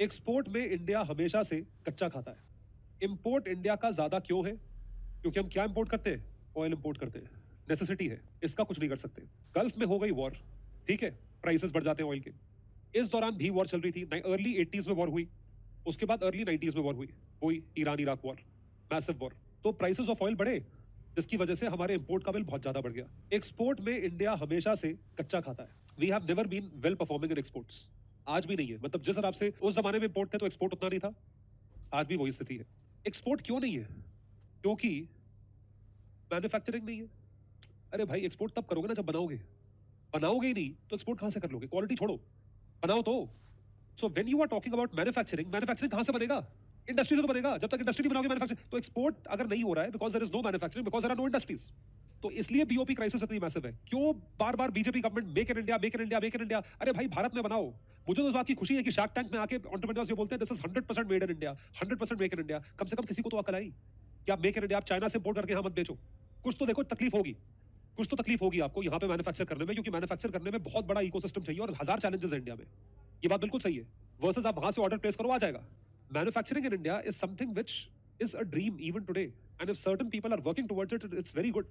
Export में India हमेशा से कच्चा खाता है। इंपोर्ट इंडिया का ज्यादा क्यों है? क्योंकि हम क्या इंपोर्ट करते हैं? ऑयल इंपोर्ट करते हैं। नेसेसिटी है, इसका कुछ नहीं कर सकते। गल्फ में हो गई वॉर, ठीक है, प्राइसेस बढ़ जाते हैं ऑयल के। इस दौरान भी वॉर चल रही थी। अर्ली 80s में वॉर हुई, उसके बाद अर्ली 90s में वॉर हुई Iran Iraq war, massive war. तो प्राइसेस ऑफ ऑयल बढ़े, जिसकी वजह से हमारे इंपोर्ट का बिल बहुत ज्यादा बढ़ गया। एक्सपोर्ट में इंडिया हमेशा से कच्चा खाता है। We have never been well performing in exports. आज भी नहीं है। मतलब जिस हिसाब से उस जमाने में इंपोर्ट थे तो एक्सपोर्ट उतना नहीं था, आज भी वही स्थिति है। एक्सपोर्ट क्यों नहीं है? क्योंकि मैन्युफैक्चरिंग नहीं है। अरे भाई, एक्सपोर्ट तब करोगे ना जब बनाओगे ही नहीं तो एक्सपोर्ट कहां से कर लोगे? क्वालिटी छोड़ो, बनाओ तो। So when you are talking about manufacturing कहां से बनेगा? इंडस्ट्री से तो बनेगा। जब तक इंडस्ट्री नहीं बनाओगे मैन्युफैक्चरिंग, तो एक्सपोर्ट अगर नहीं हो रहा है because there is no manufacturing, because there are no industries. तो इसलिए बीओपी क्राइसिस इतनी मैसिव है। क्यों बार बार BJP government make in India make in India make in India? अरे भाई, भारत में बनाओ। मुझे तो इस बात की खुशी है कि शार्क टैंक में आके एंटरप्रेन्योर्स ये बोलते हैं this is 100% made in India, 100% make in India. कम से कम किसी को तो अकल आई कि आप मेक इन इंडिया, आप चाइना से इंपोर्ट करके यहां मत बेचो। कुछ तो देखो, तकलीफ होगी, कुछ तो तकलीफ होगी आपको यहाँ पे मैन्युफैक्चर करने में, क्योंकि मैन्युफैक्चर करने में बहुत बड़ा इकोसिस्टम चाहिए और 1000 चैलेंजेस है इंडिया में। ये बात बिल्कुल सही है। वर्सेस आप वहां से ऑर्डर प्लेस करो, आ जाएगा। Manufacturing in India is something which is a dream even today, and if certain people are working towards it, it's very good.